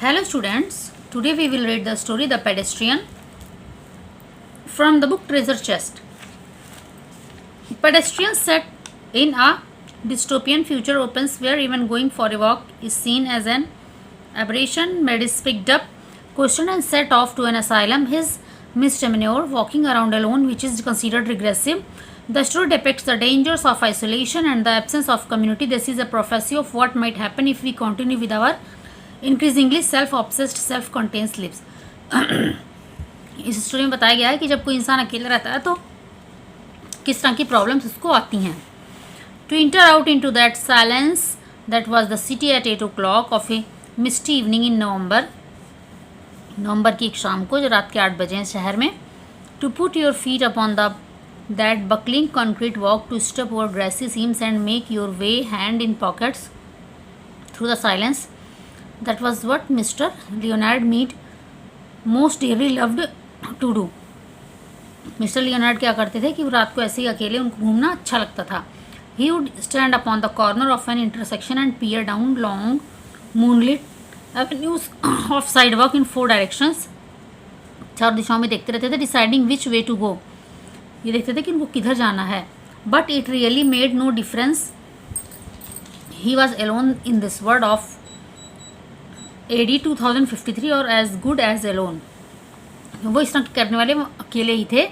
Hello students, today we will read the story The Pedestrian from the book Treasure Chest. Pedestrians set in a dystopian future opens where even going for a walk is seen as an aberration. Med is picked up, questioned and set off to an asylum. His misdemeanor, walking around alone, which is considered regressive. The story depicts the dangers of isolation and the absence of community. This is a prophecy of what might happen if we continue with our increasingly self-obsessed, self-contained lives. इस story में बताया गया है कि जब कोई इंसान अकेला रहता है तो किस तरह की प्रॉब्लम्स उसको आती हैं. To enter out into that silence that was the city at 8 o'clock of a misty evening in नवंबर की एक शाम को जो रात के 8 बजे हैं शहर में. To put your feet upon that buckling concrete walk, to step over grassy seams and make your way hand in pockets through the silence. That was what Mr. Leonard Mead most dearly loved to do. Mister Leonard क्या करते थे कि वो रात को ऐसे ही अकेले उनको घूमना अच्छा लगता था. He would stand upon the corner of an intersection and peer down long moonlit avenues of sidewalk in 4 directions. 4 दिशाओं में देखते रहते थे. Deciding which way to go. ये देखते थे कि उनको किधर जाना है. But it really made no difference. He was alone in this world of AD 2053 और as good as alone. वो इस तरह करने वाले अकेले ही थे.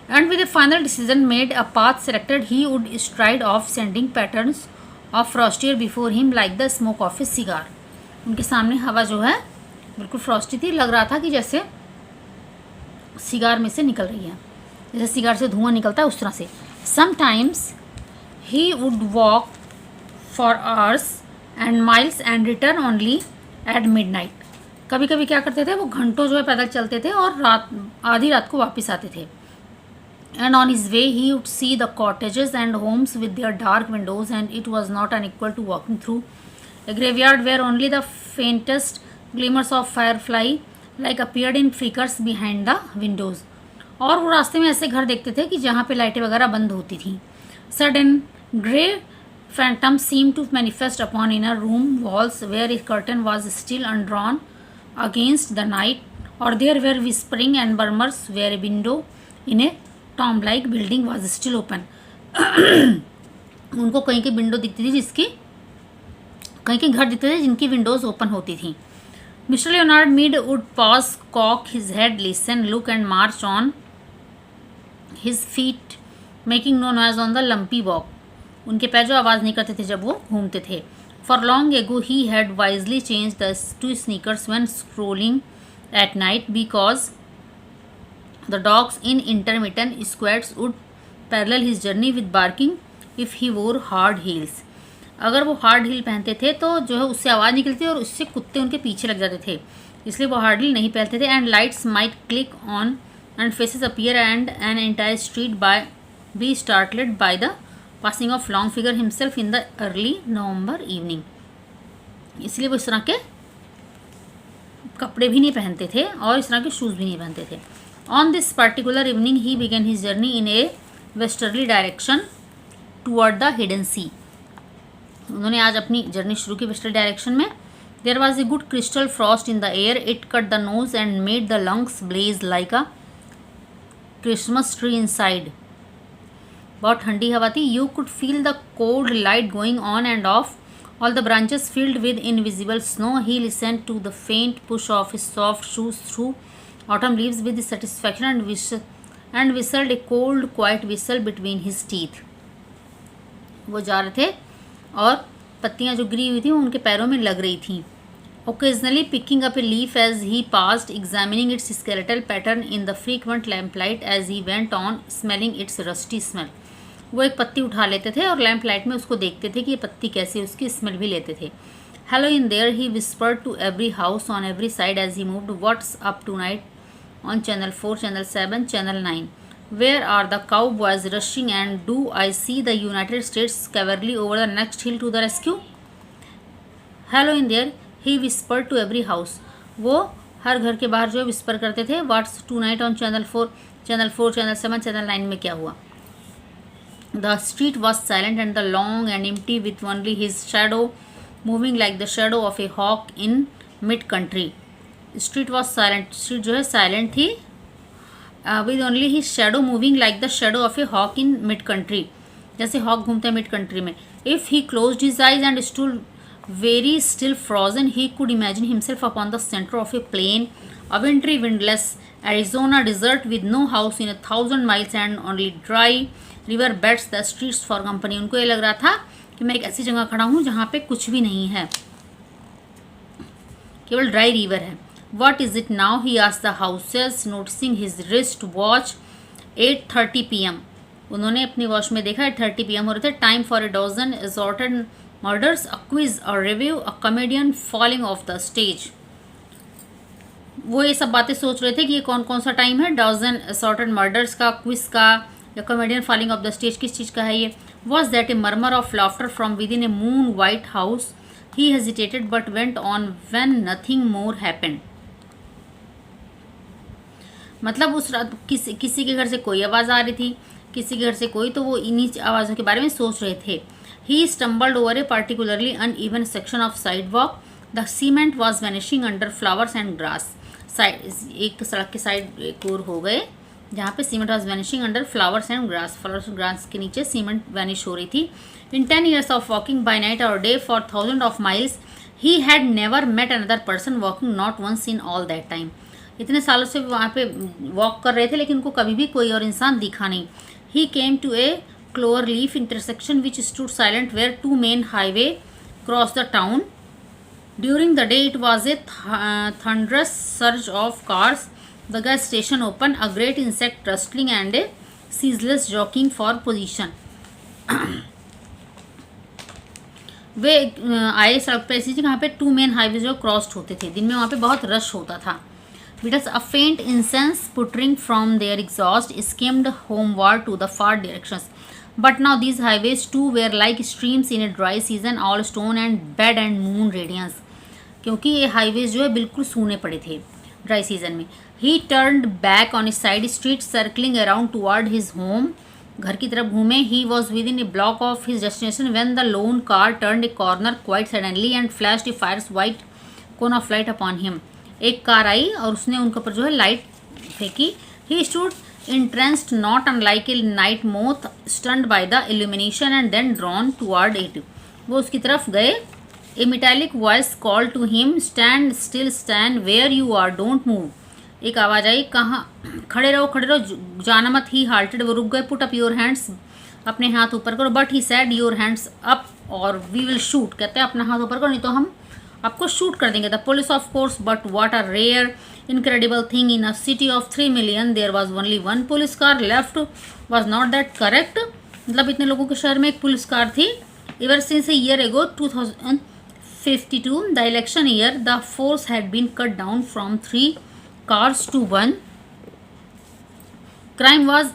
And with a final decision made, a path selected, he would stride off, sending patterns of frost air before him like the smoke of a cigar. उनके सामने हवा जो है बिल्कुल फ्रॉस्टी थी. लग रहा था कि जैसे सिगार में से निकल रही है, जैसे सिगार से धुआं निकलता है उस तरह से. Sometimes he would walk for hours and miles and return only at midnight. कभी कभी क्या करते थे वो घंटों जो है पैदल चलते थे और आधी रात को वापस आते थे. And on his way he would see the cottages and homes with their dark windows, and it was not unequal to walking through a graveyard where only the faintest glimmers of firefly like appeared in flickers behind the windows. और वो रास्ते में ऐसे घर देखते थे कि जहाँ पे लाइटें वगैरह बंद होती थी. Sudden grey phantoms seemed to manifest upon inner room walls where a curtain was still undrawn against the night, or there were whispering and murmurs where a window in a tomb-like building was still open. उनको कहीं की window दिखती थी जिसकी कहीं के घर दिखते थे जिनकी विंडोज ओपन होती थी. Mister Leonard Mead would pause, cock his head, listen, look and march on his feet, making no noise on the lumpy walk. उनके पैर जो आवाज़ नहीं करते थे जब वो घूमते थे. For long ago he had wisely change the two sneakers when strolling at night because the dogs in intermittent squats would parallel his journey with barking if he wore hard heels. अगर वो hard heal पहनते थे तो जो है उससे आवाज़ निकलती और उससे कुत्ते उनके पीछे लग जाते थे, इसलिए वो हार्ड हील नहीं पहनते थे. And lights might click on and faces appear and an entire street by be startled by the passing of long figure himself in the early November evening. इसलिए वो इस तरह के कपड़े भी नहीं पहनते थे और इस तरह के शूज़ भी नहीं पहनते थे. On this particular evening, he began his journey in a westerly direction toward the hidden sea. उन्होंने आज अपनी जर्नी शुरू की वेस्टर्ली डायरेक्शन में. There was a good crystal frost in the air. It cut the nose and made the lungs blaze like a Christmas tree inside. बहुत ठंडी हवा थी. You could feel the cold light going on and off. All the branches filled with invisible snow. He listened to the faint push of his soft shoes through autumn leaves with satisfaction and whistled a cold quiet whistle between his teeth. वो जा रहे थे और पत्तियां जो गिरी हुई थी वो उनके पैरों में लग रही थी. Occasionally picking up a leaf as he passed, examining its skeletal pattern in the frequent lamplight as he went on, smelling its rusty smell. वो एक पत्ती उठा लेते थे और लैम्प लाइट में उसको देखते थे कि ये पत्ती कैसी, उसकी स्मेल भी लेते थे. Hello in there, he whispered to every house on every side as he moved. What's up tonight on Channel 4, Channel 7, Channel 9? Where are the cowboys rushing, and do I see the United States cavalry over the next hill to the rescue? Hello in there, he whispered to every house. वो हर घर के बाहर जो है whisper करते थे. What's tonight on Channel 4, Channel 4, Channel 7, Channel 9 में क्या हुआ? The street was silent and long and empty with only his shadow moving like the shadow of a hawk in mid country. Street was silent, street जो है silent थी। With only his shadow moving like the shadow of a hawk in mid country, जैसे hawk घूमते हैं mid country में। If he closed his eyes and stood very still frozen, he could imagine himself upon the center of a plain, a wintry windless Arizona desert with no house in 1,000 miles and only dry river beds the streets for company। उनको ये लग रहा था कि मैं एक ऐसी जगह खड़ा हूँ जहाँ पे कुछ भी नहीं है, केवल ड्राई रिवर है। What is it now? he asked the houses, noticing his wrist watch 8:30 p.m. उन्होंने अपनी वॉच में देखा 8:30 p.m. हो रहे थे। Time for a dozen assorted murders, a quiz, a review, a comedian falling off the stage। वो ये सब बातें सोच रहे थे कि ये कौन कौन सा टाइम है, डजन असॉर्टेड मर्डर्स का, क्विज का, या comedian falling of the stage, किस चीज़ का है ये। Was that A murmur of laughter from with in A moon white house. He hesitated but went on when nothing more happened. मतलब उस रात किसी के घर से कोई आवाज़ आ रही थी, किसी के घर से कोई, तो वो इन्हीं आवाज़ों के बारे में सोच रहे थे। He stumbled over a particularly uneven section of sidewalk. The cement was vanishing under flowers and grass. एक सड़क के साइड एक और हो गए जहाँ पे cement was vanishing under flowers and grass, flowers and grass के नीचे सीमेंट वैनिश हो रही थी। In 10 years of walking by night or day for thousands of miles, he had never met another person walking not once in all that time। इतने सालों से वहाँ पे वॉक कर रहे थे लेकिन उनको कभी भी कोई और इंसान दिखा नहीं। He came to a cloverleaf intersection which stood silent where two main highway crossed the town. During the day it was a thunderous surge of cars, the gas station open, a great insect rustling and a ceaseless jockeying for position। वे आए सड़क पे ऐसी जहाँ पे to main highway जो crossed होते थे, दिन में वहाँ पे बहुत रश होता था। Because a faint incense puttering from their exhaust skimmed homeward to the far directions, but now these highways too were like streams in a dry season, all stone and bed and moon radiance। क्योंकि ये highways जो है बिल्कुल सूने पड़े थे dry season में। He turned back on his side street, circling around toward his home। घर की तरफ घूमे। He was within a block of his destination when the lone car turned a corner quite suddenly and flashed a fire's white cone of light upon him। एक car आई और उसने उनके ऊपर जो है लाइट फेंकी। He stood entranced, not unlike a night moth, stunned by the illumination and then drawn toward it। वो उसकी तरफ गए। A metallic voice called to him, stand still, stand where you are, don't move। एक आवाज़ आई, कहाँ खड़े रहो जाना मत। He halted, वो रुक गए। Put up your hands, अपने हाथ ऊपर करो। But he said your hands up or we will shoot। कहते हैं अपना हाथ ऊपर करो नहीं तो हम आपको शूट कर देंगे। The police of course, but what a rare incredible thing in a city of 3 million there was only one police car left. Was not that correct? मतलब इतने लोगों के शहर में एक पुलिस कार थी। Ever since a year ago 2052 the election year, the force had been cut down from 3 cars to 1। Crime was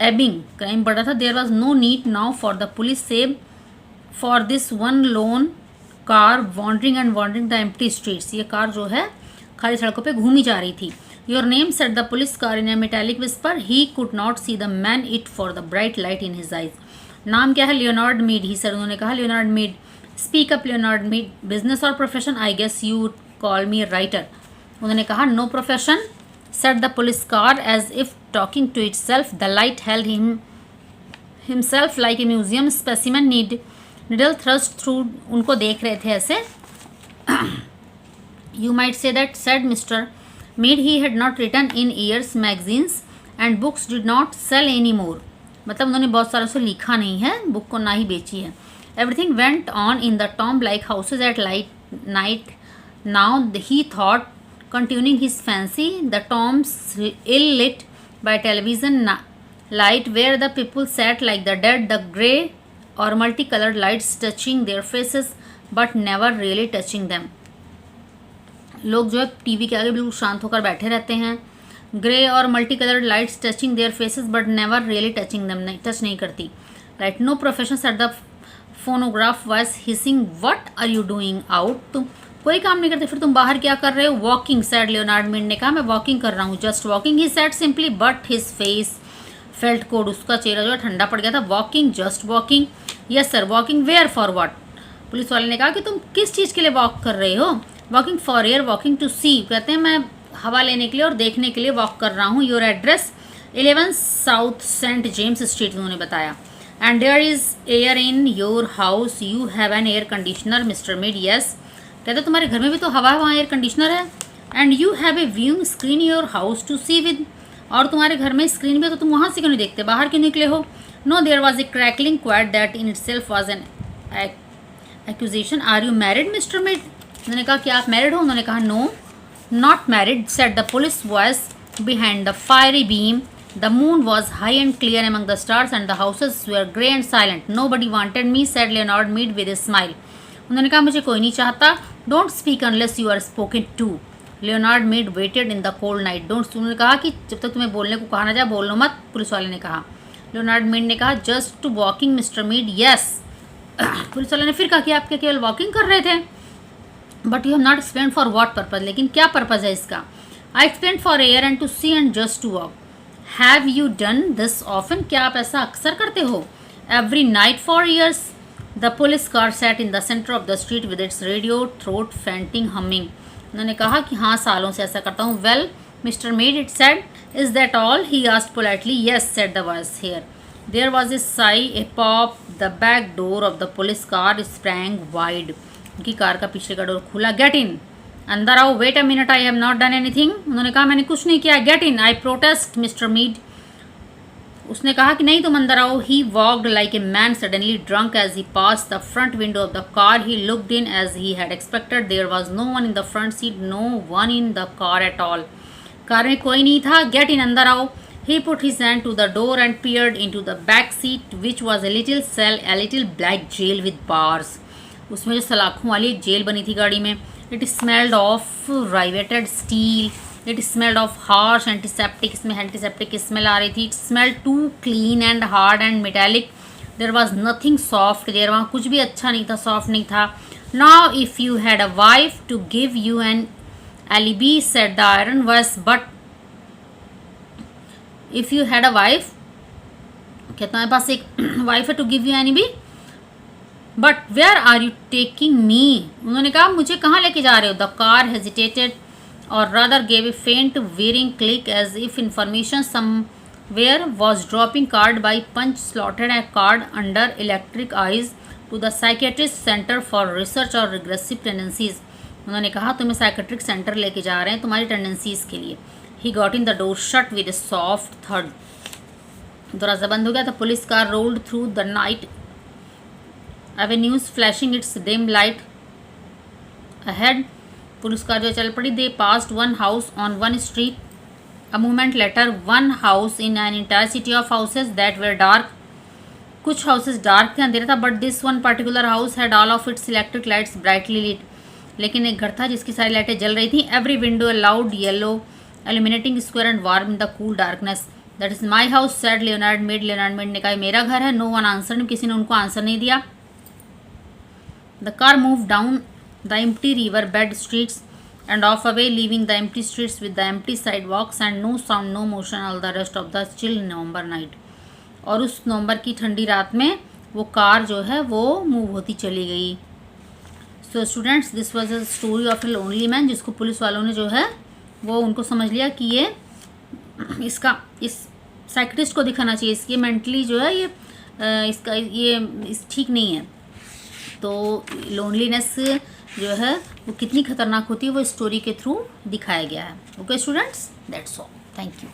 ebbing, crime बढ़ा था। There was no need now for the police save for this one lone car wandering and wandering the empty streets. ये car जो है खाली सड़कों पे घूमी जा रही थी। Your name said the police car in a metallic whisper. He could not see the man it for the bright light in his eyes. नाम क्या है? Leonard Mead. ही सर, उन्होंने कहा Leonard Mead. Speak up Leonard Mead, business और profession? I guess you call me writer. उन्होंने कहा no profession, said the police car as if talking to itself. The light held himself like a museum specimen needle thrust through. उनको देख रहे थे ऐसे। You might say that, said Mr. Mead, he had not written in years, magazines and books did not sell anymore। मतलब उन्होंने बहुत सालों से लिखा नहीं है, बुक को ना ही बेची है। Everything went on in the tomb-like houses at night। Now he thought, continuing his fancy, the tombs ill lit by television light where the people sat like the dead, the grey or multicolored lights touching their faces but never really touching them। लोग जो है TV के आगे बिल्कुल शांत होकर बैठे रहते हैं। ग्रे और multi coloured lights touching their faces but never really touching them, touch नहीं करती। Right, no profession at the phonograph voice hissing, what are you doing out. तुम कोई काम नहीं करते, फिर तुम बाहर क्या कर रहे हो? वॉकिंग, सैड लियोनार्ड मीड ने कहा मैं वॉकिंग कर रहा हूँ। Just walking, he said simply, but his face felt cold, उसका चेहरा जो है ठंडा पड़ गया था। Walking, just walking. Yes sir, walking where for what? Police वाले ने कहा कि तुम किस चीज़ के लिए वॉक कर रहे हो? Walking for air, walking to see, कहते हैं मैं हवा लेने के लिए और देखने के लिए वॉक कर रहा हूँ। Your address 11 south Saint James street, उन्होंने बताया। And there is air in your house, you have an air conditioner Mister Mead, yes, कहते तुम्हारे घर में भी तो हवा है, वहाँ एयर कंडीशनर है। And you have a viewing screen your house to see with, और तुम्हारे घर में स्क्रीन भी है तो तुम वहाँ से क्यों नहीं देखते, बाहर क्यों निकले हो। No there was a crackling quiet that in itself was an accusation, are you married Mister Mead, उन्होंने कहा कि आप मैरिड हो, उन्होंने कहा no not married, said the police voice behind the fiery beam, the moon was high and clear among the stars and the houses were grey and silent, nobody wanted me, said Leonard Mead with a smile, उन्होंने कहा मुझे कोई नहीं चाहता, don't speak unless you are spoken to, Leonard Mead waited in the cold night, don't, उन्होंने कहा कि जब तक तुम्हें बोलने को कहा ना जाए बोलो मत, पुलिस वाले ने कहा। लियोनार्ड मीड ने कहा just to walking Mister Mead, yes, police वाले ने फिर कहा कि आप क्या केवल वॉकिंग कर रहे थे, but you have not explain for what purpose, लेकिन क्या पर्पज है इसका। I explain for air and to see and just to walk, have you done this often, क्या आप ऐसा अक्सर करते हो, every night for years. The police car sat in the centre of the street with its radio throat faintly humming, उन्होंने कहा कि हाँ सालों से ऐसा करता हूँ। Well mister Mead, it said, is that all, he asked politely. Yes, said the voice. Here there was a sigh, a pop, the back door of the police car sprang wide, उनकी car का पीछे का door खुला। Get in, अंदर आओ। Wait a minute, I have not done anything, उन्होंने कहा मैंने कुछ नहीं किया। Get in, I protest Mister Mead, उसने कहा कि नहीं तुम अंदर आओ। He walked like a man suddenly drunk as he pass the front window of the car, he looked in as he had expected, there was no one in the front seat, no one in the car at all, car में कोई नहीं था। Get in, अंदर आओ। He put his hand to the door and peered in to the back seat which was a little cell, a little black jail with bars, उसमें जो सलाखों वाली एक जेल बनी थी गाड़ी में। It smelled of riveted steel, it smelled of harsh antiseptic, इसमें एंटीसेप्टिक स्मेल आ रही थी। It smelled too clean and hard and metallic, there was nothing soft there, वहाँ कुछ भी अच्छा नहीं था, सॉफ्ट नहीं था। Now if you had a wife to give you an alibi, said the iron voice, but if you had a wife, क्या तुम्हारे पास एक वाइफ है to give you alibi, but where are you taking me, उन्होंने कहा मुझे कहाँ लेके जा रहे हो। The car hesitated or rather gave a faint whirring click as if information somewhere was dropping card by punch slotted a card under electric eyes to the psychiatrist centre for research or regressive tendencies, उन्होंने कहा तुम्हें psychiatric centre लेके जा रहे हैं तुम्हारी tendencies के लिए। He got in the door shut with A soft third, दरवाज़ा बंद हो गया था। Police car rolled through the night avenues flashing its dim light ahead, police car जो चल पड़ी। दे passed one house on one street, a moment later one house in an entire city of houses that were dark, कुछ houses dark थे, अंधेरा था, but this one particular house had all of its electric lights brightly lit, लेकिन एक घर था जिसकी सारी लाइटें जल रही थी। every window a loud yellow illuminating square and warm in the cool darkness, that is my house, said Leonard Mead, Leonard Mead ने कहा मेरा घर है। no one answered, किसी ने उनको आंसर नहीं दिया। The car moved down the empty river bed streets and off away, leaving the empty streets with the empty sidewalks and no sound, no motion all the rest of the chill November night, और उस नवंबर की ठंडी रात में वो car जो है वो मूव होती चली गई। So students, this was a story of a lonely man, जिसको पुलिस वालों ने जो है वो उनको समझ लिया कि ये इसका इस साइकिट्रिस्ट को दिखाना चाहिए, इसकी मेंटली जो है ये इसका ये इस ठीक नहीं है। तो लोनलीनेस जो है वो कितनी खतरनाक होती है वो स्टोरी के थ्रू दिखाया गया है। Okay students, that's all, thank you.